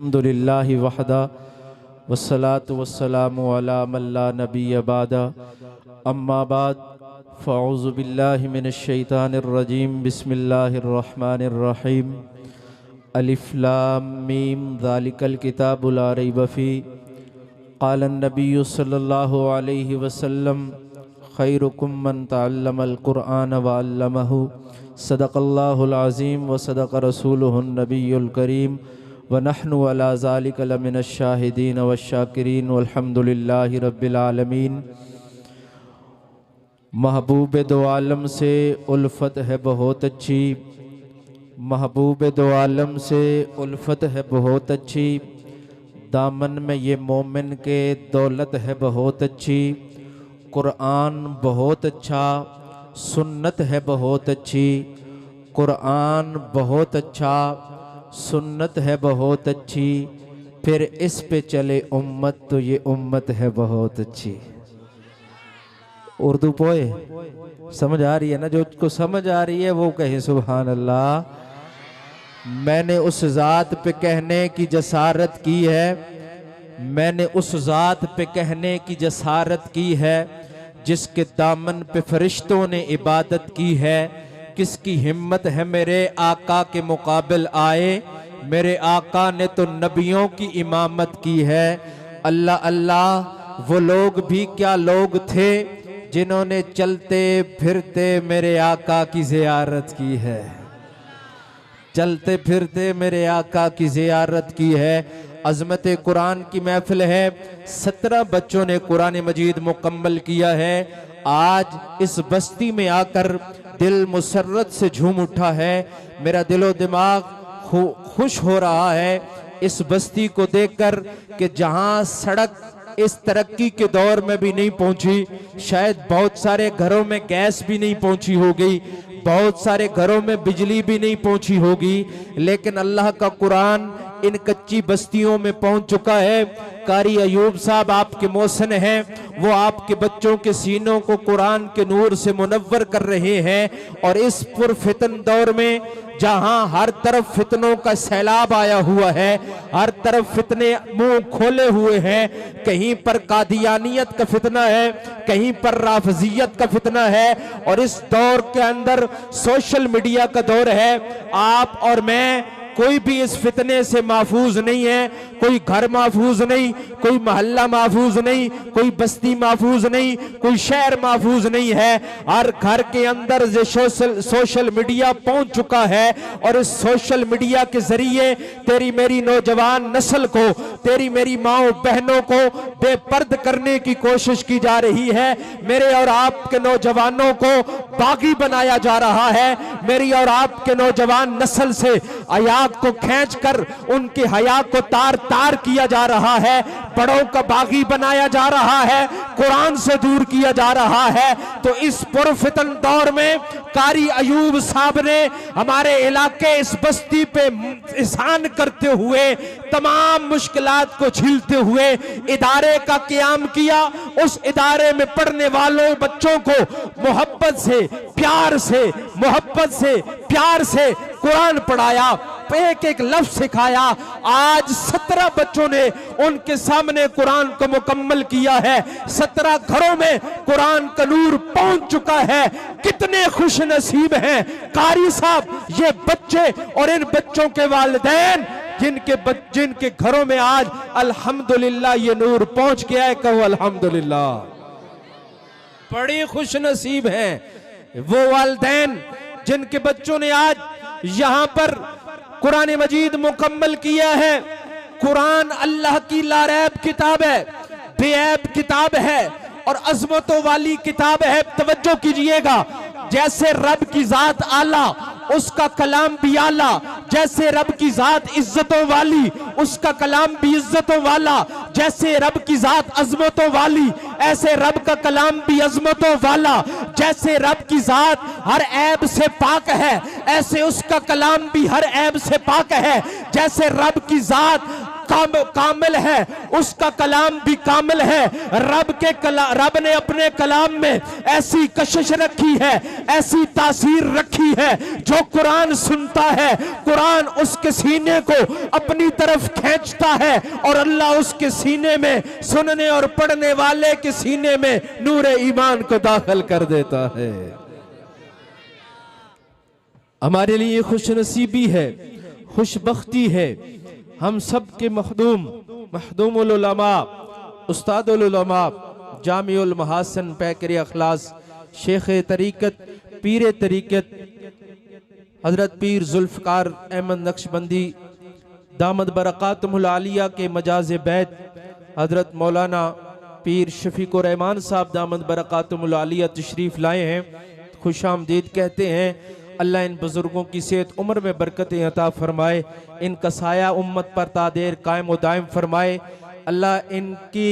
अल्हम्दुलिल्लाहि वहदा वस्सलातु वस्सलामु अला मन ला नबिय्य बादा अम्मा बाद फ़अऊज़ु बिल्लाहि मिनश शैतानिर रजीम बिस्मिल्लाहिर रहमानिर रहीम अलिफ लाम मीम ज़ालिकल किताबु ला रैब फ़ीह क़ालन नबिय्यु सल्लल्लाहु अलैहि वसल्लम खैरुकुम मन तअल्लमल क़ुरआन व अल्लमहु सदक़ल्लाहुल अज़ीम व सदक़ रसूलुहुन नबियुल करीम व नहनु अला ज़ालिका लमिनश शाहिदीन व शाकिरीन वल्हम्दुलिल्लाहि रब्बिल आलमीन। महबूब दो आलम से उल्फत है बहुत अच्छी, महबूब दो आलम से उल्फत है बहुत अच्छी, दामन में ये मोमिन के दौलत है बहुत अच्छी। कुरान बहुत अच्छा, सुन्नत है बहुत अच्छी, कुरान बहुत अच्छा, सुन्नत है बहुत अच्छी, फिर इस पे चले उम्मत तो ये उम्मत है बहुत अच्छी। उर्दू पोए समझ आ रही है ना? जो उसको समझ आ रही है वो कहे सुभान अल्लाह। मैंने उस जात पे कहने की जसारत की है, मैंने उस जात पे कहने की जसारत की है जिसके दामन पे फरिश्तों ने इबादत की है। किसकी हिम्मत है मेरे आका के मुकाबिल आए, मेरे आका ने तो नबियों की इमामत की है। अल्लाह अल्लाह, वो लोग भी क्या लोग थे जिन्होंने चलते फिरते मेरे आका की ज़ियारत की है, चलते फिरते मेरे आका की ज़ियारत की है। अज़मत कुरान की महफिल है, 17 बच्चों ने कुरान मजीद मुकम्मल किया है। आज इस बस्ती में आकर दिल मुसर्रत से झूम उठा है, मेरा दिलो दिमाग खुश हो रहा है इस बस्ती को देखकर कि जहां सड़क इस तरक्की के दौर में भी नहीं पहुंची, शायद बहुत सारे घरों में गैस भी नहीं पहुंची होगी, बहुत सारे घरों में बिजली भी नहीं पहुंची होगी, लेकिन अल्लाह का कुरान इन कच्ची बस्तियों में पहुंच चुका है। कारी अयूब साहब आपके मोहसिन हैं, वो आपके बच्चों के सीनों को कुरान के नूर से मुनव्वर कर रहे हैं। और इस पुरफितन दौर में जहां हर तरफ फितनों का सैलाब आया हुआ है, हर तरफ फितने मुंह खोले हुए हैं, कहीं पर कादियानियत का फितना है, कहीं पर राफजियत का फितना है, और इस दौर के अंदर सोशल मीडिया का दौर है। आप और मैं कोई भी इस फितने से महफूज नहीं है, कोई घर महफूज नहीं, कोई मोहल्ला महफूज नहीं, कोई बस्ती महफूज नहीं, कोई शहर महफूज नहीं है। हर घर के अंदर जो सोशल मीडिया पहुंच चुका है, और इस सोशल मीडिया के जरिए तेरी मेरी नौजवान नस्ल को, तेरी मेरी माओ बहनों को बेपर्द करने की कोशिश की जा रही है। मेरे और आपके नौजवानों को बागी बनाया जा रहा है, मेरी और आपके नौजवान नस्ल से हया को खींचकर उनके हया को तार तार किया जा रहा है, बड़ों का बागी बनाया जा रहा है, कुरान से दूर किया जा रहा है। तो इस पुरफितन दौर में कारी अयूब साहब ने हमारे इलाके इस बस्ती पे एहसान करते हुए, तमाम मुश्किलात को झेलते हुए इदारे का क़याम किया। उस इदारे में पढ़ने वालों बच्चों को मोहब्बत से, प्यार से, मोहब्बत से, प्यार से कुरान पढ़ाया, एक एक लफ्ज सिखाया। आज 17 बच्चों ने उनके सामने कुरान को मुकम्मल किया है। 17 घरों में कुरान का नूर पहुंच चुका है। कितने खुश नसीब हैं कारी साहब, ये बच्चे और इन बच्चों के वालिदैन जिनके घरों में आज अल्हम्दुलिल्लाह ये नूर पहुंच गया है। कहो अल्हम्दुलिल्लाह। बड़ी खुश नसीब हैं वो वालिदैन जिनके बच्चों ने आज यहां पर कुरान मजीद मुकम्मल किया है। कुरान अल्लाह की लारैब किताब है, बेऐब किताब है और अजमतों वाली किताब है। तवज्जो कीजिएगा, जैसे रब की जात आला उसका कलाम भी आला, जैसे रब की जात इज्जतों वाली उसका कलाम भी इज्जतों वाला, जैसे रब की जात अजमतों वाली ऐसे रब का कलाम भी अजमतों वाला, जैसे रब की जात हर ऐब से पाक है ऐसे उसका कलाम भी हर ऐब से पाक है, जैसे रब की जात कामिल है, उसका कलाम भी कामिल है। रब ने अपने कलाम में ऐसी कशिश रखी है, ऐसी तासीर रखी है, जो कुरान सुनता है कुरान उसके सीने को अपनी तरफ खींचता है और अल्लाह उसके सीने में, सुनने और पढ़ने वाले के सीने में नूरे ईमान को दाखिल कर देता है। हमारे लिए खुशनसीबी है, खुशबख्ती है, हम सब के मखदूमुल उलमा, उस्तादुल उलमा, जामिउल महासन पैकर अखलास, शेख तरीकत, पीर तरीकत हजरत पीर जुल्फ़कार अहमद नक्शबंदी दामद बरक़ातुहुल आलिया के मजाज बैत हजरत मौलाना पीर शफीकुर रहमान साहब दामद बरक़ातुहुल आलिया तशरीफ़ लाए हैं। खुशामदीद कहते हैं। अल्लाह इन बुजुर्गों की सेहत उम्र में बरकतें अता फरमाए, इनका साया उम्मत पर तादेर कायम व दायम फरमाए। अल्लाह इनकी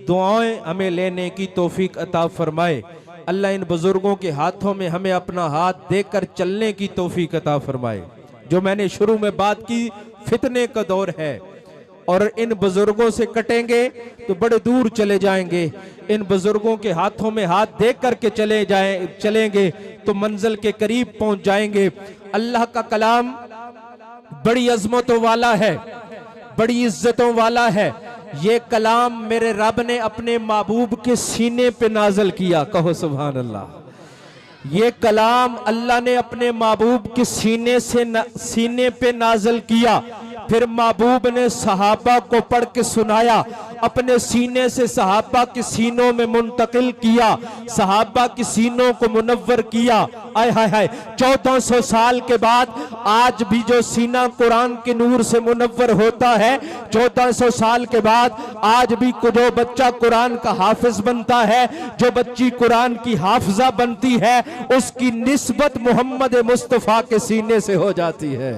दुआएं हमें लेने की तौफीक अता फरमाए। अल्लाह इन बुजुर्गों के हाथों में हमें अपना हाथ देकर चलने की तौफीक अता फरमाए। जो मैंने शुरू में बात की, फितने का दौर है और इन बुजुर्गों से कटेंगे तो बड़े दूर चले जाएंगे। इन बुजुर्गों के हाथों में हाथ दे करके चलेंगे तो मंजिल के करीब पहुंच जाएंगे। अल्लाह का कलाम बड़ी अजमतों वाला है, बड़ी इज्जतों वाला है। ये कलाम मेरे रब ने अपने महबूब के सीने पे नाज़िल किया। कहो सुभान अल्लाह। ये कलाम अल्लाह ने अपने महबूब के सीने पे नाज़िल किया। फिर महबूब ने सहाबा को पढ़ के सुनाया, अपने सीने से सहाबा के सीनों में मुंतकिल किया, सहाबा के सीनों को मुनव्वर किया। आय हाय हाय, 1400 साल के बाद आज भी जो सीना कुरान के नूर से मुनव्वर होता है, 1400 साल के बाद आज भी जो बच्चा कुरान का हाफिज बनता है, जो बच्ची कुरान की हाफिजा बनती है, उसकी निस्बत मोहम्मद मुस्तफ़ा के सीने से हो जाती है।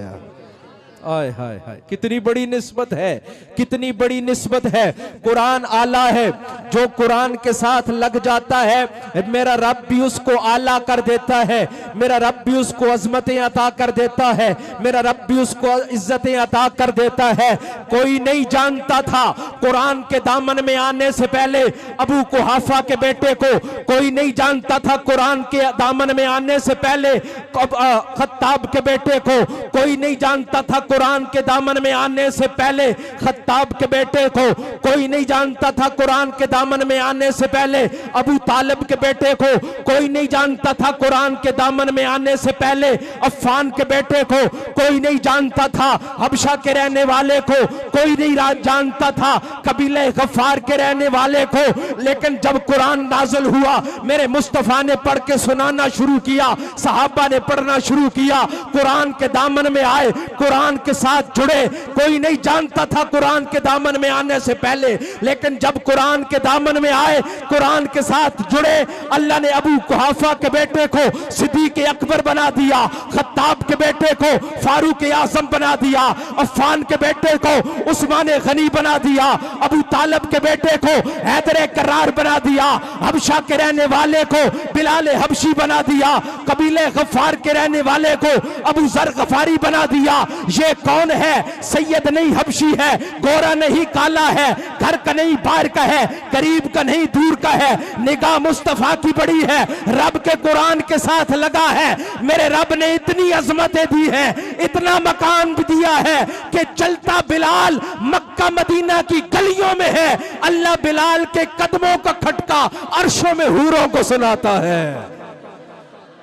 आय हाय हाय, कितनी बड़ी निस्बत है, कितनी बड़ी निस्बत है। कुरान आला है, जो कुरान के साथ लग जाता है मेरा रब भी उसको आला कर देता है, मेरा रब भी उसको अजमतें अता कर देता है, मेरा रब भी उसको इज्जतें अता कर देता है। कोई नहीं जानता था कुरान के दामन में आने से पहले अबू कुहाफा के बेटे को, कोई नहीं जानता था कुरान के दामन में आने से पहले खत्ताब के बेटे को, कोई नहीं जानता था कुरान के दामन में आने से पहले खत्ताब के बेटे को, कोई नहीं जानता था कुरान के दामन में आने से पहले अबू तालिब के बेटे को, कोई नहीं जानता था कुरान के दामन में आने से पहले अफ़ान के बेटे को, कोई नहीं जानता था हबशा के रहने वाले को, कोई नहीं जानता था कबीले गफ्फार के रहने वाले को। लेकिन जब कुरान नाज़िल हुआ, मेरे मुस्तफ़ा ने पढ़ के सुनाना शुरू किया, सहाबा ने पढ़ना शुरू किया, कुरान के दामन में आए, कुरान के साथ जुड़े। कोई नहीं जानता था कुरान के दामन में आने से पहले, लेकिन जब कुरान के दामन में आए, कुरान के साथ जुड़े, अल्लाह ने अबू कुहाफा के बेटे को सिद्दीक़ अकबर बना दिया, खत्ताब के बेटे को फारूक आज़म बना दिया, अफ़ान के बेटे को उस्मान गनी बना दिया, अबू तालिब के बेटे को हैदर करार बना दिया, हबशा के रहने वाले को बिलाल हबशी बना दिया, कबीले गफ्फार के रहने वाले को अबू जर गफारी बना दिया। ये कौन है? सैयद नहीं हबशी है, गोरा नहीं काला है, घर का नहीं बाहर का है, करीब का नहीं दूर का है, निगाह मुस्तफा की बड़ी है, रब के कुरान के साथ लगा है। मेरे रब ने इतनी अजमतें दी है, इतना मकान भी दिया है कि चलता बिलाल मक्का मदीना की गलियों में है, अल्लाह बिलाल के कदमों का खटका अर्शों में हूरों को सुनाता है।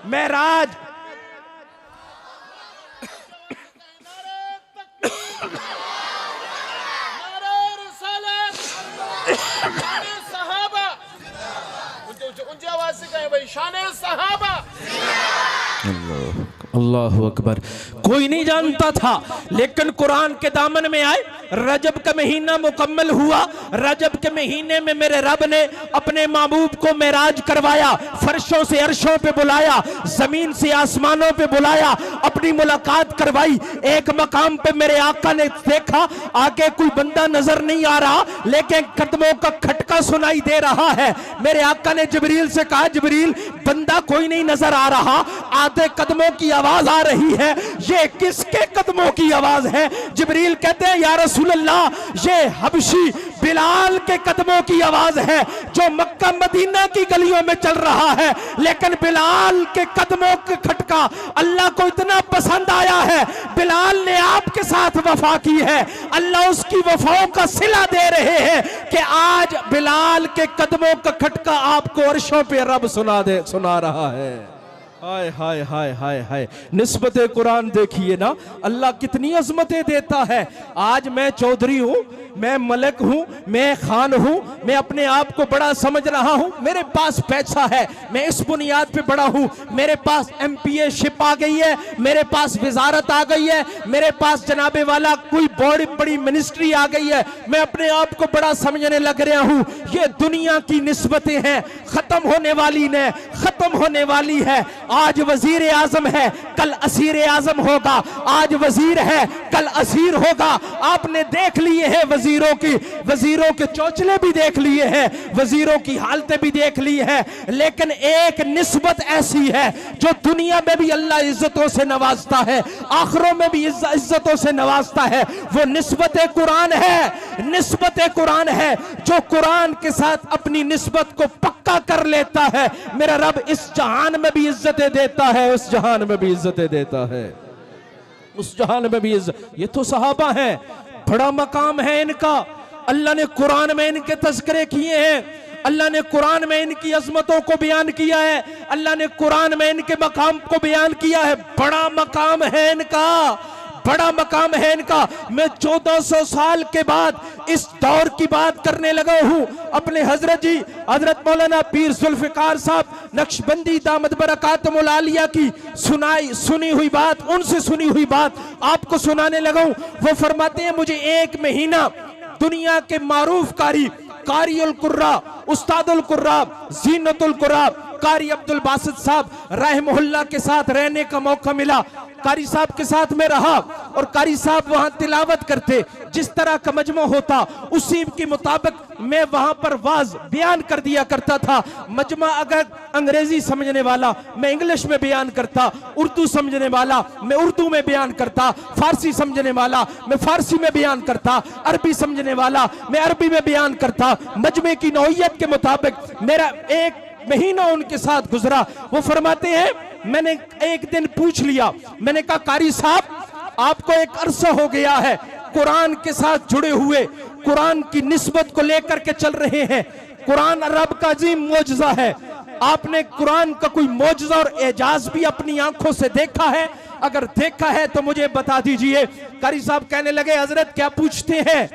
मेराज अल्लाहु अकबर। कोई नहीं जानता था, लेकिन कुरान के दामन में आए, रजब का महीना मुकम्मल हुआ, रजब के महीने में मेरे रब ने अपने महबूब को मेराज करवाया, फर्शों से अर्शों पे बुलाया, जमीन से आसमानों पे बुलाया, अपनी मुलाकात करवाई। एक मकाम पे मेरे आका ने देखा आगे कोई बंदा नजर नहीं आ रहा, लेकिन कदमों का खटका सुनाई दे रहा है। मेरे आका ने जिब्रील से कहा, जिब्रील बंदा कोई नहीं नजर आ रहा, आधे कदमों की आवाज आ रही है, ये किसके कदमों की आवाज है? जिब्रील कहते हैं, या रसूल रसूल अल्लाह, ये हबशी बिलाल के कदमों की आवाज है जो मक्का मदीना की गलियों में चल रहा है, लेकिन बिलाल के कदमों का खटका अल्लाह को इतना पसंद आया है, बिलाल ने आपके साथ वफा की है, अल्लाह उसकी वफाओं का सिला दे रहे हैं कि आज बिलाल के कदमों का खटका आपको अर्शों पे रब सुना रहा है। हाय हाय हाय हाय हाय, निस्बत कुरान देखिए ना, अल्लाह कितनी अजमतें देता है। आज मैं चौधरी हूं, मैं मलिक हूं, मैं खान हूं, मैं अपने आप को बड़ा समझ रहा हूं, मेरे पास पैसा है, मैं इस बुनियाद पे बड़ा हूं, मेरे पास MPA शिप आ गई है, मेरे पास वजारत आ गई है, मेरे पास जनाबे वाला कोई बड़ी बड़ी मिनिस्ट्री आ गई है, मैं अपने आप को बड़ा समझने लग रहा हूं। ये दुनिया की निस्बतें हैं, खत्म होने वाली ने खत्म होने वाली है। आज वजीर आजम है, कल असीर आजम होगा, आज वजीर है, कल असीर होगा। आपने देख लिए हैं वजीरों के चौचले भी देख लिए हैं, वजीरों की हालतें भी देख ली है, लेकिन एक निस्बत ऐसी है जो दुनिया में भी अल्लाह इज्जतों से नवाजता है, आखिरों में भी इज्जतों से नवाजता है। वो निस्बत कुरान है, निस्बत कुरान है, जो कुरान के साथ अपनी निस्बत को पक्का कर लेता है, मेरा रब इस जहान में भी इज्जतें देता है, उस जहान में भी इज्जतें देता है, उस जहान में भी इज्जत। ये तो सहाबा है, बड़ा मकाम है इनका, अल्लाह ने कुरान में इनके तज़किरे किए हैं, अल्लाह ने कुरान में इनकी अजमतों को बयान किया है, अल्लाह ने कुरान में इनके मकाम को बयान किया है। बड़ा मकाम है इनका, बड़ा मकाम है इनका। मैं 1400 साल के बाद इस दौर की बात करने लगा हूं। अपने हजरत जी हजरत मौलाना पीर जुल्फिकार साहब नक्शबंदी दामद बरकातुल आलिया की सुनी हुई बात, उनसे सुनी हुई बात आपको सुनाने लगा हूं। वो फरमाते हैं, मुझे 1 महीना दुनिया के मारूफ कारियुल कुर्रा, उस्तादुल कुर्रा, जीनतुल कुर्रा कारी अब्दुल बासित साहब रहमहुल्लाह के साथ रहने का मौका मिला। कारी साहब के साथ में रहा और कारी साहब वहां तिलावत करते, जिस तरह का मजमा होता उसी के मुताबिक मैं वहां पर वाज बयान कर दिया करता था। मजमा अगर अंग्रेजी समझने वाला मैं इंग्लिश में बयान करता, उर्दू समझने वाला मैं उर्दू में बयान करता, फारसी समझने वाला मैं फारसी में बयान करता, अरबी समझने वाला मैं अरबी में बयान करता। मजमे की नौइयत के मुताबिक मेरा 1 महीना उनके साथ गुजरा। वो फरमाते हैं, मैंने एक दिन पूछ लिया, मैंने कहा कारी साहब आपको एक अरसा हो गया है कुरान के साथ जुड़े हुए, कुरान की निस्बत को लेकर के चल रहे हैं, कुरान रब का अजीम मौजज़ा है, आपने कुरान का कोई मौजज़ा और एजाज भी अपनी आंखों से देखा है? अगर देखा है तो मुझे बता दीजिए। कारी साहब कहने लगे, हजरत क्या पूछते हैं?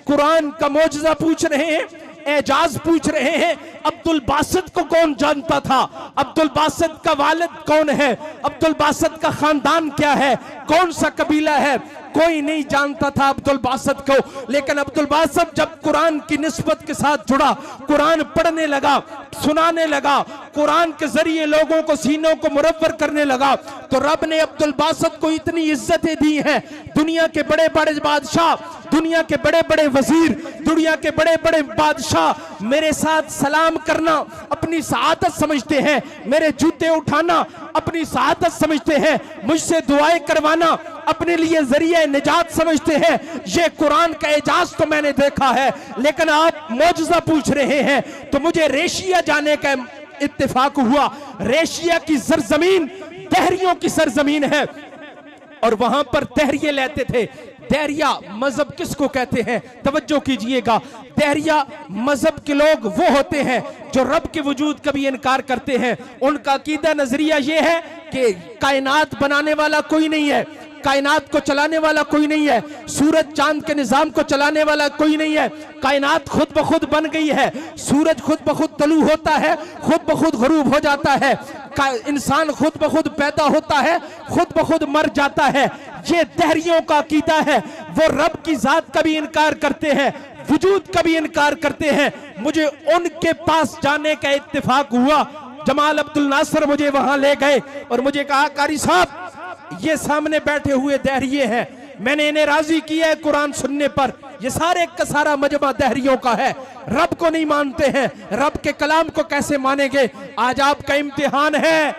कुरान का मौजज़ा पूछ रहे हैं, एजाज पूछ रहे हैं। अब्दुल बासित को कौन जानता था? अब्दुल बासित का वालिद कौन है? अब्दुल बासित का खानदान क्या है? कौन सा कबीला है? कोई नहीं जानता था अब्दुल बासित को। लेकिन अब्दुल बासित जब कुरान की निस्बत के साथ जुड़ा, कुरान पढ़ने लगा, सुनाने लगा, कुरान के जरिए लोगों को सीनों को मुरव्वर करने लगा, तो रब ने अब्दुल बासित को इतनी इज्जतें दी हैं। दुनिया के बड़े बड़े बादशाह, दुनिया के बड़े बड़े वजीर, दुनिया के बड़े बड़े बादशाह मेरे साथ सलाम करना अपनी सआदत समझते हैं, मेरे जूते उठाना अपनी सआदत समझते हैं, मुझसे दुआएं करवाना अपने लिए जरिए निजात समझते हैं। ये कुरान का एजाज तो मैंने देखा है, लेकिन आप मौजज़ा पूछ रहे हैं। तो मुझे रेशिया जाने का इत्तेफाक हुआ। रेशिया की सरजमीन दहरियों की सरजमीन है और वहां पर दहरिये लेते थे। दहरिया मजहब किसको कहते हैं? तवज्जो कीजिएगा, दहरिया मजहब के लोग वो होते हैं जो रब के वजूद का भी इनकार करते हैं। उनका अकीदा नजरिया ये है कि कायनात बनाने वाला कोई नहीं है, कायनात को चलाने वाला कोई नहीं है, सूरज चांद के निजाम को चलाने वाला कोई नहीं है, कायनात खुद ब खुद बन गई है, सूरज खुद ब खुद तलू होता है, खुद ब खुद गरूब हो जाता है, इंसान खुद ब खुद पैदा होता है, खुद ब खुद मर जाता है। ये दहरियों का अकीदा है। वो रब की जात का भी इनकार करते हैं, वजूद का भी इनकार करते हैं। मुझे उनके पास जाने का इत्तेफाक हुआ। जमाल अब्दुल नासिर मुझे वहां ले गए और मुझे कहा, कारी साहब ये सामने बैठे हुए दहरिये हैं, मैंने इन्हें राजी किया है कुरान सुनने पर। ये सारे का सारा मजमा दहरियों का है, रब को नहीं मानते हैं, रब के कलाम को कैसे मानेंगे? आज आपका इम्तिहान है,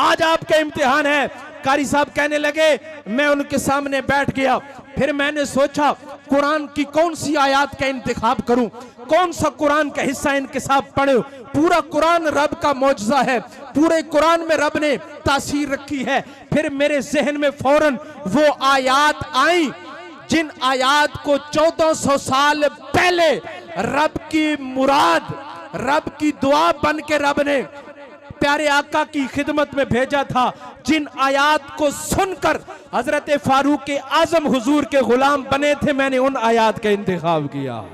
आज आपका इम्तिहान है। कारी साहब कहने लगे, मैं उनके सामने बैठ गया। फिर मैंने सोचा कुरान की कौन सी आयत का इंतखाब करूं, कौन सा कुरान का हिस्सा इनके साथ पढ़ूं। पूरा कुरान रब का मौजज़ा है, पूरे कुरान में रब ने तासीर रखी है। फिर मेरे जहन में फौरन वो आयत आई जिन आयत को 1400 साल पहले रब की मुराद, रब की दुआ बन के रब ने प्यारे आका की खिदमत में भेजा था। जिन आयत को सुनकर हजरत फारूक आजम हुजूर के गुलाम बने थे, मैंने उन आयत का इंतखाब किया,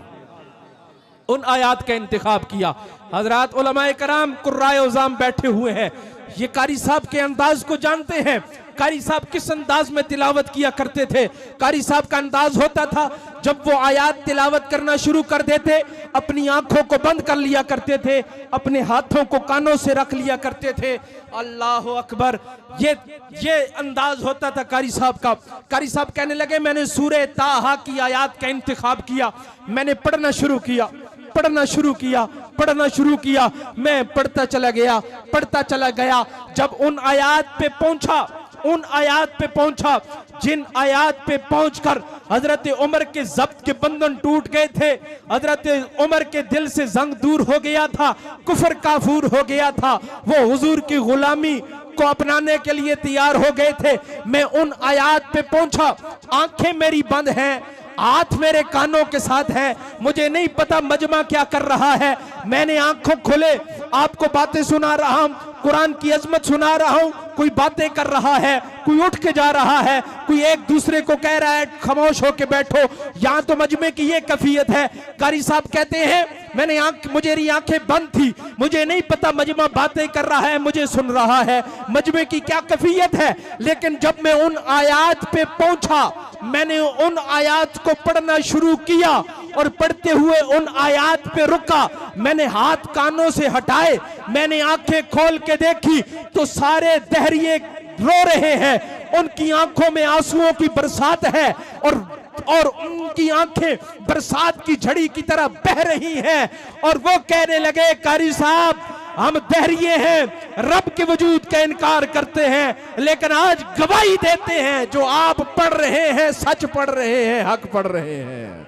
उन आयत का इंतखाब किया। हजरत उलमाए कराम कुर्राए उज़ाम बैठे हुए हैं, ये कारी साहब के अंदाज को जानते हैं। कारी साहब किस अंदाज में तिलावत किया करते थे। कारी साहब का अंदाज होता था, जब वो आयत तिलावत करना शुरू कर देते, अपनी आंखों को बंद कर लिया करते थे, अपने हाथों को कानों से रख लिया करते थे। अल्लाह अकबर, ये अंदाज होता था कारी साहब का। कारी साहब कहने लगे, मैंने सूरे ताहा की आयत का इंतखाब किया, मैंने पढ़ना शुरू किया, पढ़ना शुरू किया, पढ़ना शुरू किया। मैं पढ़ता चला गया, पढ़ता चला गया। जब उन आयत पे पहुंचा, उन आयत पे पहुंचा जिन आयत पे पहुंचकर हजरत उमर के जब्त के बंधन टूट गए थे, हजरत उमर के दिल से जंग दूर हो गया था, कुफर काफूर हो गया था, वो हुजूर की गुलामी को अपनाने के लिए तैयार हो गए थे। मैं उन आयत पे पहुंचा, आंखें मेरी बंद हैं, हाथ मेरे कानों के साथ है, मुझे नहीं पता मजमा क्या कर रहा है। मैंने आंखों खोले, आपको बातें सुना रहा हूं, कुरान की अजमत सुना रहा हूं। कोई बातें कर रहा है, कोई उठ के जा रहा है, कोई एक दूसरे को कह रहा है खामोश होके बैठो। यहां तो मजमे की ये कैफियत है। कारी साहब कहते हैं, मैंने मुझे आंखें बंद थी, मुझे नहीं पता मजमा बातें कर रहा है, मुझे सुन रहा है, मजमे की क्या कैफियत है। लेकिन जब मैं उन आयत पे पहुंचा, मैंने उन आयत को पढ़ना शुरू किया और पढ़ते हुए उन आयत पे रुका। मैंने हाथ कानों से हटाए, मैंने आंखें खोल के देखी तो सारे दहरिए रो रहे हैं, उनकी आंखों में आंसुओं की बरसात है और उनकी आंखें बरसात की झड़ी की तरह बह रही हैं। और वो कहने लगे, कारी साहब हम दहरिए हैं, रब के वजूद का इनकार करते हैं, लेकिन आज गवाही देते हैं जो आप पढ़ रहे हैं सच पढ़ रहे हैं, हक पढ़ रहे हैं।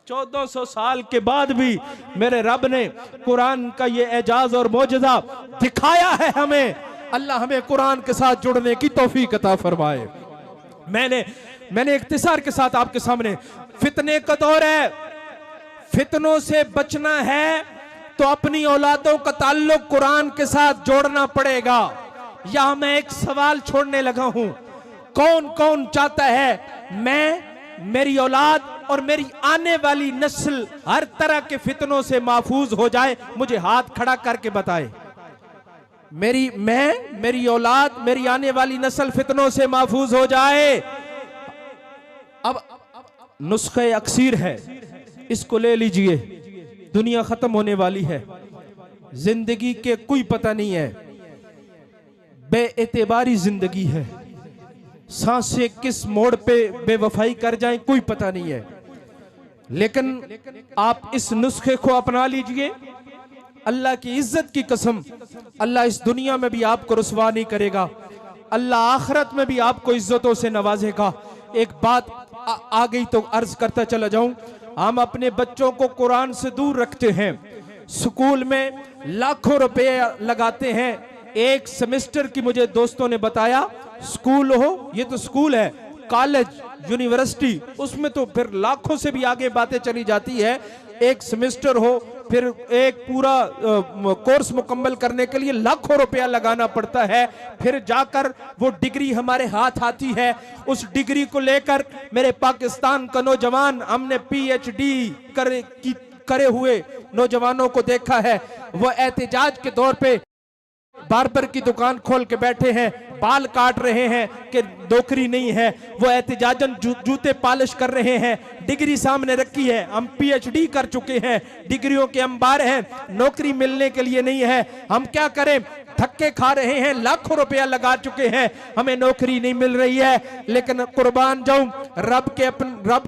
1400 साल के बाद भी मेरे रब ने कुरान का ये एजाज और मौजज़ा दिखाया है हमें। अल्लाह हमें कुरान के साथ जुड़ने की तौफीक अता फरमाए। मैंने इख्तिसार के साथ आपके सामने, फितने का दौर है, फितनों से बचना है तो अपनी औलादों का ताल्लुक कुरान के साथ जोड़ना पड़ेगा। यहां मैं एक सवाल छोड़ने लगा हूं, कौन कौन चाहता है मैं, मेरी औलाद और मेरी आने वाली नस्ल हर तरह के फितनों से महफूज हो जाए? मुझे हाथ खड़ा करके बताए। मेरी औलाद, मेरी आने वाली नस्ल फितनों से महफूज हो जाए। अब नुस्खे अक्सीर है, इसको ले लीजिए। दुनिया खत्म होने वाली है, जिंदगी के कोई पता नहीं है, बेएतबारी जिंदगी है, सांसें किस मोड़ पे बेवफाई कर जाएं कोई पता नहीं है। लेकिन आप इस नुस्खे को अपना लीजिए, अल्लाह की इज्जत की कसम, अल्लाह इस दुनिया में भी आपको रुसवा नहीं करेगा, अल्लाह आखिरत में भी आपको इज्जतों से नवाजेगा। एक बात आ गई तो अर्ज करता चला जाऊं, हम अपने बच्चों को कुरान से दूर रखते हैं, स्कूल में लाखों रुपए लगाते हैं। एक सेमेस्टर की मुझे दोस्तों ने बताया, स्कूल हो, ये तो स्कूल है, कॉलेज, यूनिवर्सिटी, उसमें तो फिर लाखों से भी आगे बातें चली जाती है। एक सेमेस्टर हो, फिर एक पूरा कोर्स मुकम्मल करने के लिए लाखों रुपया लगाना पड़ता है, फिर जाकर वो डिग्री हमारे हाथ आती है। उस डिग्री को लेकर मेरे पाकिस्तान का नौजवान, हमने PhD करे हुए नौजवानों को देखा है, वो एहतिजाज के दौर पे बार्बर की दुकान खोल के बैठे हैं, बाल काट रहे हैं कि नौकरी नहीं है, वो एहतिजाजन जूते पॉलिश कर रहे हैं, डिग्री सामने रखी है, हम PhD कर चुके हैं, डिग्रियों के अंबार हैं, नौकरी मिलने के लिए नहीं है। हम क्या करें? धक्के खा रहे हैं, लाखों रुपया लगा चुके हैं, हमें नौकरी नहीं मिल रही है, लेकिन कुर्बान जाऊं रब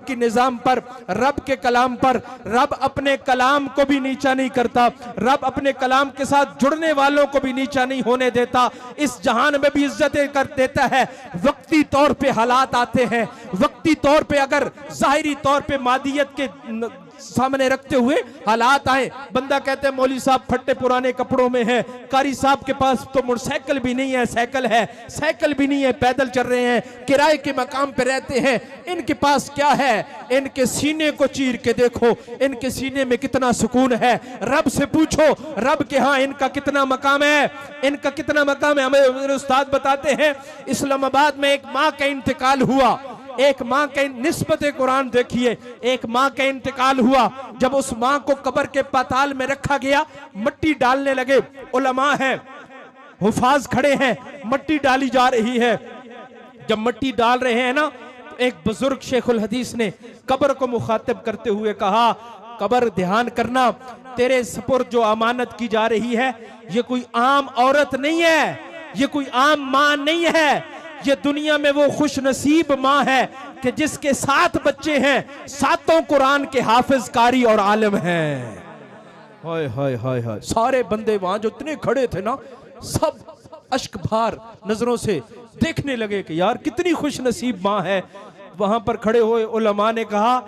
के निजाम पर, रब के कलाम पर। रब अपने कलाम को भी नीचा नहीं करता, रब अपने कलाम के साथ जुड़ने वालों को भी नीचा नहीं होने देता, इस जहान में भी इज्जतें कर देता है। वक्ती तौर पे हालात आते हैं, वक्ती तौर पे अगर जाहिरी तौर पे मादियत के सामने रखते हुए हालात आए, बंदा कहते हैं मौली साहब फट्टे पुराने कपड़ों में है, कारी साहब के पास तो मोटरसाइकिल भी नहीं है, साइकिल है, साइकिल भी नहीं है, पैदल चल रहे हैं, किराए के मकाम पे रहते हैं, इनके पास क्या है? इनके सीने को चीर के देखो, इनके सीने में कितना सुकून है। रब से पूछो, रब के यहाँ इनका कितना मकाम है, इनका कितना मकाम है। हमें मेरे उस्ताद बताते हैं, इस्लामाबाद में एक माँ का इंतकाल हुआ, एक माँ के निस्बत कुरान देखिए, एक माँ का इंतकाल हुआ, जब उस माँ को कब्र के पाताल में रखा गया, मिट्टी डालने लगे, उलमा है, हुफाज खड़े हैं, मिट्टी डाली जा रही है। जब मिट्टी डाल रहे हैं ना, तो एक बुजुर्ग शेखुल हदीस ने कब्र को मुखातिब करते हुए कहा, कब्र ध्यान करना, तेरे सपुर्द जो अमानत की जा रही है, ये कोई आम औरत नहीं है, ये कोई आम माँ नहीं है, ये दुनिया में वो खुश नसीब माँ है कि जिसके 7 बच्चे हैं, 7 कुरान के हाफिज, कारी और आलिम हैं। हाय हाय हाय हाय, सारे बंदे वहां जो इतने खड़े थे ना, सब अश्क भार नजरों से देखने लगे कि यार कितनी खुश नसीब माँ है। वहां पर खड़े हुए उलमा ने कहा,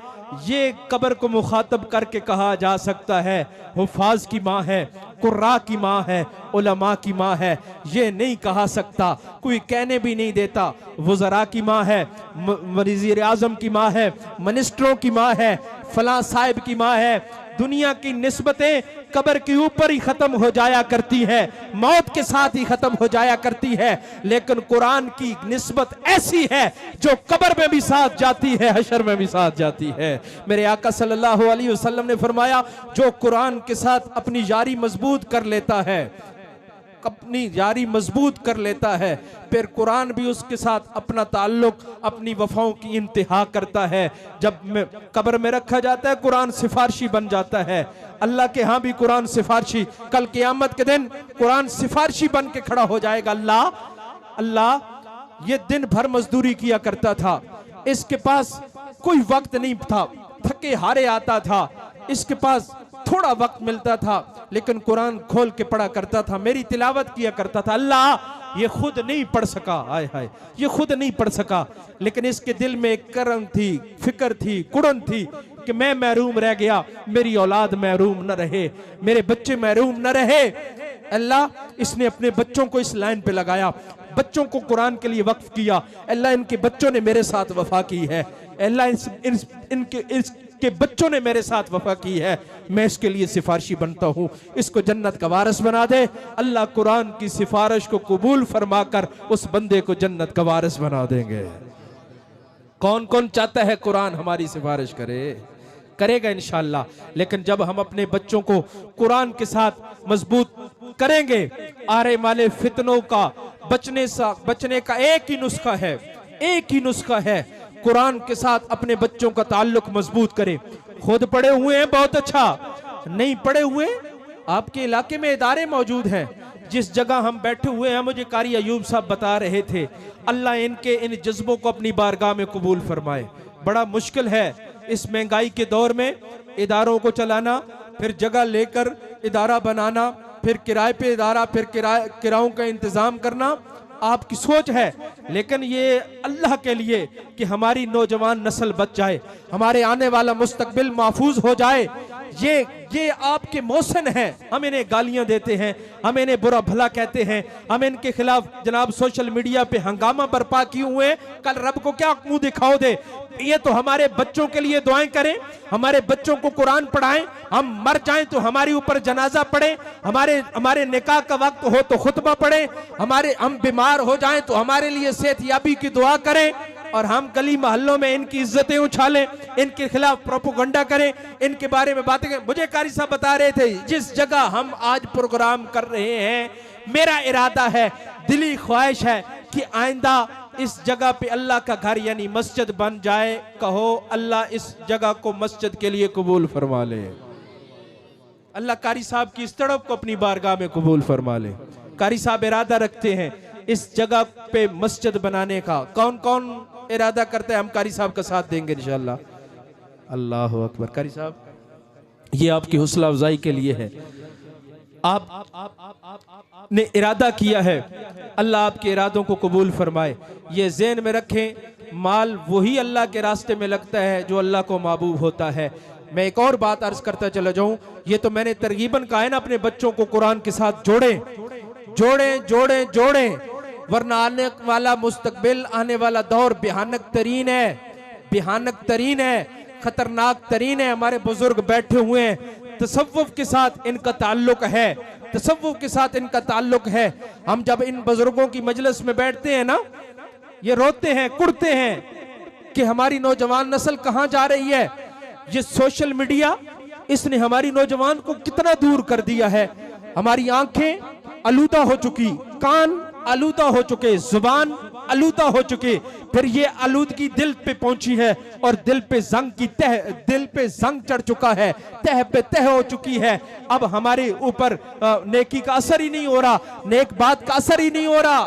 ये कब्र को मुखातब करके कहा जा सकता है हुफाज की माँ है, कुर्रा की माँ है, उलमा की माँ है, ये नहीं कहा सकता, कोई कहने भी नहीं देता। वज़रा की माँ है, वज़ीर आज़म की माँ है, मिनिस्टरों की माँ है, फलां साहिब की माँ है। दुनिया की निस्बतें कब्र के ऊपर ही खत्म हो जाया करती है, मौत के साथ ही खत्म हो जाया करती है, लेकिन कुरान की निस्बत ऐसी है जो कब्र में भी साथ जाती है, हशर में भी साथ जाती है। मेरे आका सल्लल्लाहु अलैहि वसल्लम ने फरमाया, जो कुरान के साथ अपनी यारी मजबूत कर लेता है, अपनी यारी मजबूत कर लेता है, फिर कुरान भी उसके साथ अपना ताल्लुक, अपनी वफाओं की इंतहा करता है। जब कब्र में रखा जाता है, कुरान सिफारशी बन जाता है। अल्लाह के यहाँ भी कुरान सिफारशी, कल क़यामत के दिन कुरान सिफारशी बन के खड़ा हो जाएगा। अल्लाह ये दिन भर मजदूरी किया करता था, इसके पास कोई वक्त नहीं था, थके हारे आता था, इसके पास थोड़ा वक्त मिलता था, लेकिन कुरान खोल के पढ़ा करता था, मेरी तिलावत किया करता था। अल्लाह ये खुद नहीं पढ़ सका, हाय हाय, ये खुद नहीं पढ़ सका, लेकिन इसके दिल में एक करम थी, फिक्र थी, कुड़न थी कि मैं महरूम रह गया, मेरी औलाद महरूम न रहे, मेरे बच्चे महरूम न रहे। अल्लाह इसने अपने बच्चों को इस लाइन पे लगाया, बच्चों को कुरान के लिए वक्फ किया। अल्लाह इनके बच्चों ने मेरे साथ वफा की है, अल्लाह इनके बच्चों ने मेरे साथ वफा की है, मैं इसके लिए सिफारशी बनता हूँ, इसको जन्नत का वारिस बना दे। अल्लाह कुरान की सिफारिश को कबूल फरमाकर उस बंदे को जन्नत का वारिस बना देंगे। कौन कौन चाहता है कुरान हमारी सिफारिश करे? करेगा इंशाअल्लाह। लेकिन जब हम अपने बच्चों को कुरान के साथ मजबूत करेंगे, आने वाले फितनों का बचने का एक ही नुस्खा है, एक ही नुस्खा है, कुरान के साथ अपने बच्चों का ताल्लुक मजबूत करें। खुद पढ़े हुए हैं बहुत अच्छा, नहीं पढ़े हुए आपके इलाके में इदारे मौजूद हैं, जिस जगह हम बैठे हुए हैं, मुझे कारी अयूब साहब बता रहे थे, अल्लाह इनके इन जज्बों को अपनी बारगाह में कबूल फरमाए। बड़ा मुश्किल है इस महंगाई के दौर में इदारों को चलाना, फिर जगह लेकर इदारा बनाना, फिर किराए पे इदारा, फिर किरायों का इंतजाम करना, आपकी सोच है, लेकिन ये अल्लाह के लिए कि हमारी नौजवान नस्ल बच जाए, हमारे आने वाला मुस्तकबिल महफूज हो जाए, ये आपके मौसन है। हम इन्हें गालियां देते हैं, हम इन्हें बुरा भला कहते हैं, हम इनके खिलाफ जनाब सोशल मीडिया पे हंगामा बर्पा किए हुए, कल रब को क्या मुंह दिखाओ दे। ये तो हमारे बच्चों के लिए दुआएं करें, हमारे बच्चों को कुरान पढ़ाएं, हम मर जाएं तो हमारे ऊपर जनाजा पढ़े, हमारे निकाह का वक्त हो तो खुतबा पढ़े, हम बीमार हो जाएं तो हमारे लिए सेहतयाबी की दुआ करें, और हम गली मोहल्लों में इनकी इज्जतें उछालें, इनके खिलाफ प्रोपोगंडा करें, इनके बारे में बातें करें। मुझे कारी साहब बता रहे थे, जिस जगह हम आज प्रोग्राम कर रहे हैं, मेरा इरादा है, दिली ख्वाहिश है कि आइंदा इस जगह पे अल्लाह का घर यानी मस्जिद बन जाए। कहो अल्लाह इस जगह को मस्जिद के लिए कबूल फरमा ले, अल्लाह कारी साहब की इस तड़प को अपनी बारगाह में कबूल फरमा ले। कारी साहब इरादा रखते हैं इस जगह पे मस्जिद बनाने का? कौन कौन इरादा करते हैं? हम कारी साहब का साथ देंगे इंशाअल्लाह। अल्लाह अकबर। कारी साहब, ये आपकी हौसला अफजाई के लिए है। आप ने इरादा किया है, अल्लाह आपके इरादों को कबूल फरमाए। ये ज़हन में रखें, माल वही अल्लाह के रास्ते में लगता है जो अल्लाह को महबूब होता है। मैं एक और बात अर्ज करता चला जाऊं, ये तो मैंने तरगीबन कहा है ना, अपने बच्चों को कुरान के साथ जोड़ें जोड़ें जोड़ें जोड़ें, वरना आने वाला मुस्तकबिल, आने वाला दौर भयानक तरीन है, भयानक तरीन है, खतरनाक तरीन है। हमारे बुजुर्ग बैठे हुए हैं, तसव्वुफ के साथ इनका ताल्लुक है, तसव्वुफ के साथ इनका ताल्लुक है। हम जब इन बुजुर्गों की मजलिस में बैठते हैं ना, ये रोते हैं, कुड़ते हैं कि हमारी नौजवान नस्ल कहां जा रही है। ये सोशल मीडिया, इसने हमारी नौजवान को कितना दूर कर दिया है। हमारी आंखें आलूदा हो चुकी, कान आलूदा हो चुके, जुबान आलूदा हो चुके, फिर ये आलूदगी दिल पे पहुंची है और दिल पे जंग चढ़ चुका है, तह पे तह हो चुकी है। अब हमारे ऊपर नेकी का असर ही नहीं हो रहा, नेक बात का असर ही नहीं हो रहा।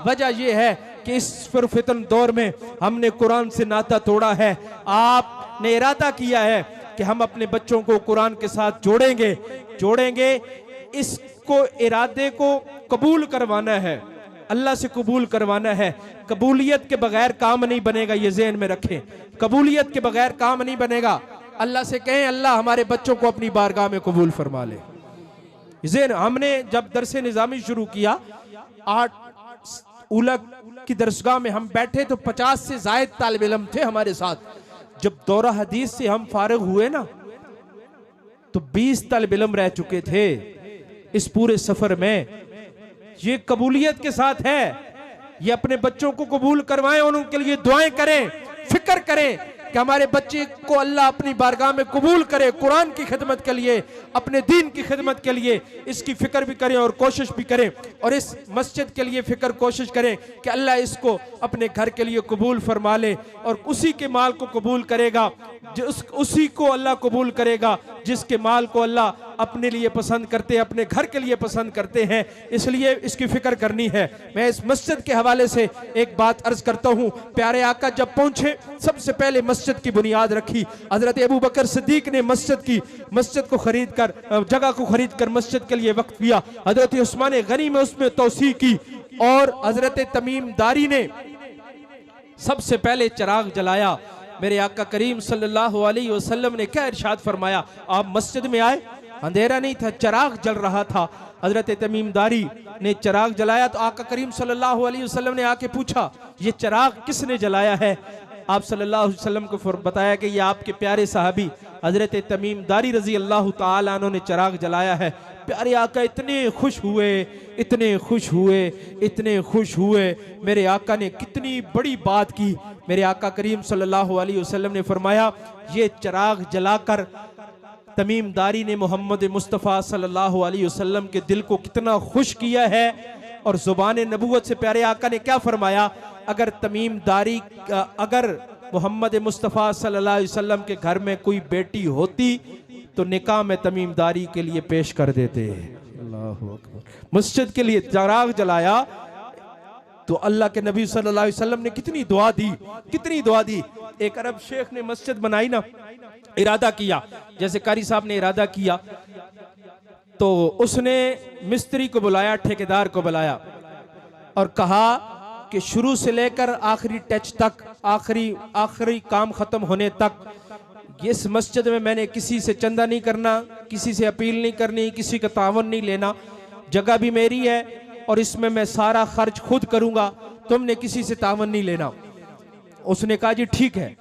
वजह यह है कि इस फितन दौर में हमने कुरान से नाता तोड़ा है। आपने इरादा किया है कि हम अपने बच्चों को कुरान के साथ जोड़ेंगे। इसको इरादे को कबूल करवाना है, अल्लाह से कबूल करवाना है। कबूलियत के बगैर काम नहीं बनेगा, ये ज़हन में रखें। कबूलियत के बगैर काम नहीं बनेगा। अल्लाह से कहें, अल्लाह हमारे बच्चों को अपनी बारगाह में कबूल फरमा ले। ज़हन, हमने जब दरसे निज़ामी शुरू किया, 8 उलग की दरसगाह में हम बैठे तो 50 से ज़ायद तालिब इल्म थे हमारे साथ। जब दौरा हदीस से हम फारिग हुए ना, तो 20 तालिब इल्म रह चुके थे इस पूरे सफर में। ये कबूलियत के साथ है। ये अपने बच्चों को कबूल करवाएं और उनके लिए दुआएं करें, फिक्र करें कि हमारे बच्चे को अल्लाह अपनी बारगाह में कबूल करे, कुरान की खिदमत के लिए, अपने दीन की खिदमत के लिए। इसकी फिक्र भी करें और कोशिश भी करें, और इस मस्जिद के लिए फिक्र कोशिश करें कि अल्लाह इसको अपने घर के लिए कबूल फरमा ले, और उसी के माल को कबूल करेगा, उसी को अल्लाह कबूल करेगा जिसके माल को अल्लाह अपने लिए पसंद करते हैं, अपने घर के लिए पसंद करते हैं। इसलिए इसकी फिक्र करनी है। मैं इस मस्जिद के हवाले से एक बात अर्ज करता हूँ। प्यारे आका जब पहुंचे, सबसे पहले मस्जिद की बुनियाद रखी। हजरत अबू बकर सिद्दीक ने मस्जिद को खरीद कर, जगह को खरीद कर मस्जिद के लिए वक्फ किया। हजरत उस्मान गनी में उसमें तौसी की, और हजरत तमीम दारी ने सबसे पहले चिराग जलाया। मेरे आका करीम सल्लल्लाहु अलैहि वसल्लम ने क्या इरशाद फरमाया? आप मस्जिद में आए, अंधेरा नहीं था, चिराग जल रहा था। हजरत तमीम दारी ने चिराग जलाया तो आका करीम सल्लल्लाहु अलैहि वसल्लम ने आके पूछा, ये चिराग किसने जलाया है? आप सल्लल्लाहु अलैहि वसल्लम को बताया कि ये आपके प्यारे साहबी हजरत तमीम दारी रजी अल्लाह ताला अन्हु ने चिराग जलाया है। प्यारे आका इतने खुश हुए, इतने खुश हुए, इतने खुश हुए। मेरे आका ने कितनी बड़ी बात की। मेरे आका करीम सल्लल्लाहु अलैहि वसल्लम ने फरमाया, ये चिराग जलाकर तमीम दारी ने मोहम्मद मुस्तफ़ा सल्लल्लाहु अलैहि वसल्लम के दिल को कितना खुश किया है। और ज़ुबान नबूवत से प्यारे आका ने क्या फरमाया, अगर मोहम्मद मुस्तफ़ा सल्लल्लाहु अलैहि वसल्लम के घर में कोई बेटी होती तो निकाह में तमीम दारी के लिए पेश कर देते। अल्लाहु अकबर। मस्जिद के लिए चिराग जलाया तो अल्लाह के नबी सल्लल्लाहु अलैहि वसल्लम ने कितनी दुआ दी, कितनी दुआ दी। एक अरब शेख ने मस्जिद बनाई ना, इरादा किया, जैसे कारी साहब ने इरादा किया, तो उसने मिस्त्री को बुलाया, ठेकेदार को बुलाया और कहा कि शुरू से लेकर आखिरी टच तक, आखिरी काम खत्म होने तक इस मस्जिद में मैंने किसी से चंदा नहीं करना, किसी से अपील नहीं करनी, किसी का तावन नहीं लेना। जगह भी मेरी है और इसमें मैं सारा खर्च खुद करूंगा, तुमने किसी से तावन नहीं लेना। उसने कहा जी ठीक है।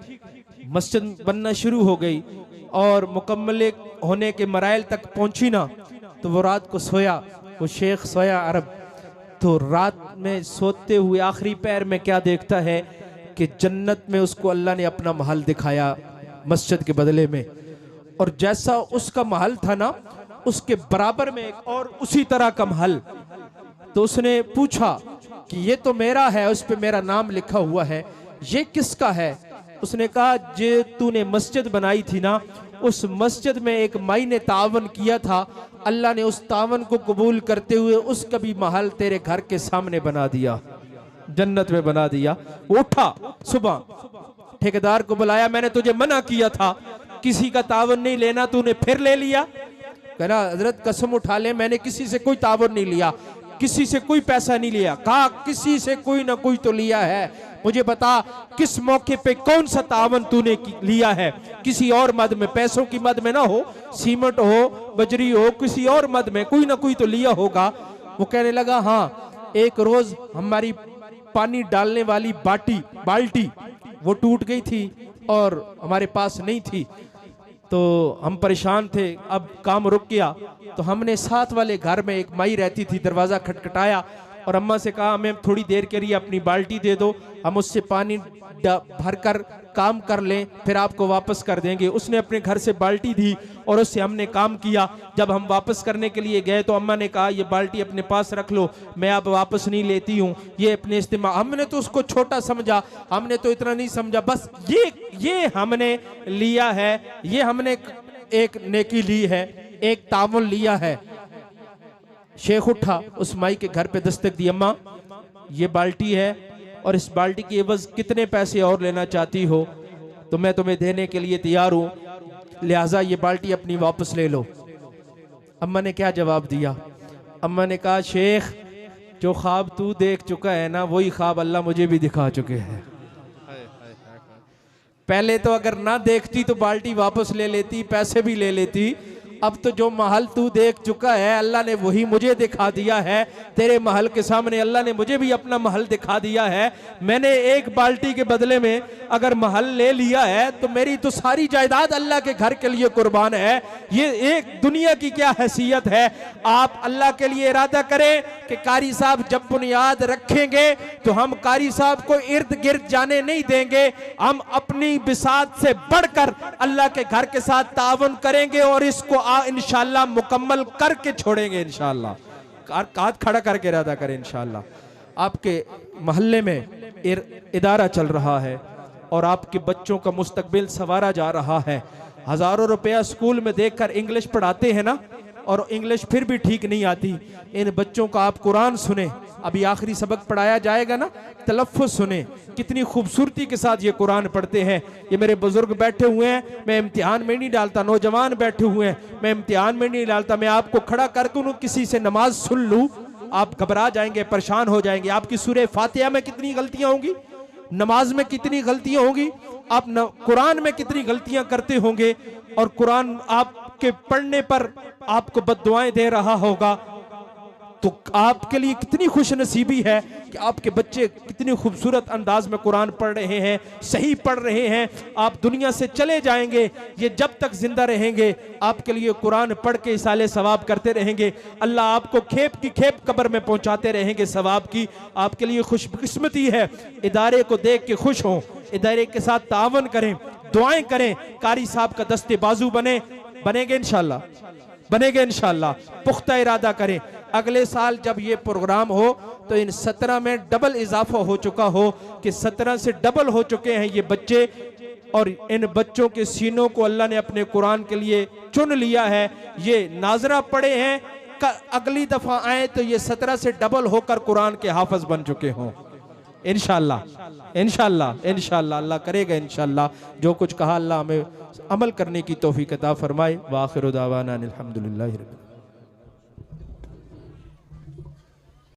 मस्जिद बनना शुरू हो गई और मुकम्मल होने के मराइल तक पहुंची ना, तो वो रात को सोया, वो शेख सोया अरब, तो रात में सोते हुए आखिरी पैर में क्या देखता है कि जन्नत में उसको अल्लाह ने अपना महल दिखाया मस्जिद के बदले में। और जैसा उसका महल था ना, उसके बराबर में एक और उसी तरह का महल। तो उसने पूछा कि ये तो मेरा है, उस पे मेरा नाम लिखा हुआ है, ये किसका है? उसने कहा जो तूने मस्जिद बनाई थी ना, उस मस्जिद में एक माई ने तावन किया था, अल्लाह ने उस तावन को कबूल करते हुए उसका भी महल तेरे घर के सामने बना दिया, जन्नत में बना दिया। वो उठा सुबह, ठेकेदार को बुलाया, मैंने तुझे मना किया था किसी का तावन नहीं लेना, तूने फिर ले लिया। कहना हजरत कसम उठा ले, मैंने किसी से कोई तावन नहीं लिया, किसी से कोई पैसा नहीं लिया। कहा किसी से कोई ना कोई तो लिया है, मुझे बता किस मौके पे कौन सा तावन तूने लिया है। किसी और मद में, पैसों की मद में ना हो, सीमेंट हो, बजरी हो, किसी और मद में कोई ना कोई तो लिया होगा। वो कहने लगा हाँ, एक रोज हमारी पानी डालने वाली बाल्टी वो टूट गई थी और हमारे पास नहीं थी, तो हम परेशान थे, अब काम रुक गया। तो हमने साथ वाले घर में एक माई रहती थी, दरवाज़ा खटखटाया और अम्मा से कहा हमें थोड़ी देर के लिए अपनी बाल्टी दे दो, हम उससे पानी भरकर काम कर लें, फिर आपको वापस कर देंगे। उसने अपने घर से बाल्टी दी और उससे हमने काम किया। जब हम वापस करने के लिए गए तो अम्मा ने कहा ये बाल्टी अपने पास रख लो, मैं अब वापस नहीं लेती हूँ, ये अपने इस्तेमाल। हमने तो उसको छोटा समझा, हमने तो इतना नहीं समझा, बस ये हमने लिया है, ये हमने एक नेकी ली है, एक तावन लिया है। शेख उठा, उस माई के घर पे दस्तक दी, अम्मा ये बाल्टी है और इस बाल्टी की एवज कितने पैसे और लेना चाहती हो तो मैं तुम्हें देने के लिए तैयार हूं, लिहाजा ये बाल्टी अपनी वापस ले लो। अम्मा ने क्या जवाब दिया? अम्मा ने कहा शेख जो ख्वाब तू देख चुका है ना, वही ख्वाब अल्लाह मुझे भी दिखा चुके हैं। पहले तो अगर ना देखती तो बाल्टी वापस ले लेती, पैसे भी ले लेती, अब तो जो महल तू देख चुका है अल्लाह ने वही मुझे दिखा दिया है। तेरे महल के सामने अल्लाह ने मुझे भी अपना महल दिखा दिया है। मैंने एक बाल्टी के बदले में अगर महल ले लिया है तो मेरी तो सारी जायदाद अल्लाह के घर के लिए कुर्बान है। ये एक दुनिया की क्या हैसियत है। आप अल्लाह के लिए इरादा करें कि कारी साहब जब बुनियाद रखेंगे तो हम कारी साहब को इर्द गिर्द जाने नहीं देंगे, हम अपनी बिसात से बढ़कर अल्लाह के घर के साथ तावन करेंगे और इसको इंशाअल्लाह मुकम्मल करके छोड़ेंगे। इंशाअल्लाह हाथ खड़ा करके इरादा करें। इंशाअल्लाह आपके मोहल्ले में इदारा चल रहा है और आपके बच्चों का मुस्तकबिल संवारा जा रहा है। हजारों रुपया स्कूल में देकर इंग्लिश पढ़ाते हैं ना, और इंग्लिश फिर भी ठीक नहीं आती। इन बच्चों का आप कुरान सुने, अभी आखिरी सबक पढ़ाया जाएगा ना, तलफ़्फ़ुज़ सुने, कितनी खूबसूरती के साथ ये कुरान पढ़ते हैं। ये मेरे बुजुर्ग बैठे हुए हैं, मैं इम्तिहान में नहीं डालता, नौजवान बैठे हुए हैं, मैं इम्तिहान में नहीं डालता, मैं आपको खड़ा करके उन्होंने किसी से नमाज सुन लूँ, आप घबरा जाएंगे, परेशान हो जाएंगे। आपकी सूरह फातिहा में कितनी गलतियाँ होंगी, नमाज में कितनी गलतियाँ होंगी, आप कुरान में कितनी गलतियाँ करते होंगे, और कुरान आपके पढ़ने पर आपको बद्दुआएं दे रहा होगा। तो आपके लिए कितनी खुश नसीबी है कि आपके बच्चे कितनी खूबसूरत अंदाज में कुरान पढ़ रहे हैं, सही पढ़ रहे हैं। आप दुनिया से चले जाएंगे, ये जब तक जिंदा रहेंगे आपके लिए कुरान पढ़ के इसाले सवाब करते रहेंगे। अल्लाह आपको खेप की खेप कब्र में पहुंचाते रहेंगे सवाब की। आपके लिए खुशकिस्मती है। इदारे को देख के खुश हों, इदारे के साथ तावन करें, दुआएं करें, कारी साहब का दस्ते बाजू बनेंगे इंशाल्लाह, बनेंगे इंशाल्लाह। पुख्ता इरादा करें, अगले साल जब ये प्रोग्राम हो तो इन 17 में डबल इजाफा हो चुका हो कि 17 से डबल हो चुके हैं ये बच्चे, और इन बच्चों के सीनों को अल्लाह ने अपने कुरान के लिए चुन लिया है। ये नाजरा पढ़े हैं, अगली दफा आए तो ये 17 से डबल होकर कुरान के हाफिज बन चुके हों। इंशाअल्लाह इंशाअल्लाह इंशाअल्लाह अल्लाह करेगा। इंशाअल्लाह जो कुछ कहा अल्लाह हमें अमल करने की तौफीक अता फरमाए। व आखिर दावाना अनिल हम्दुलिल्लाहि रब्बिल आलमीन।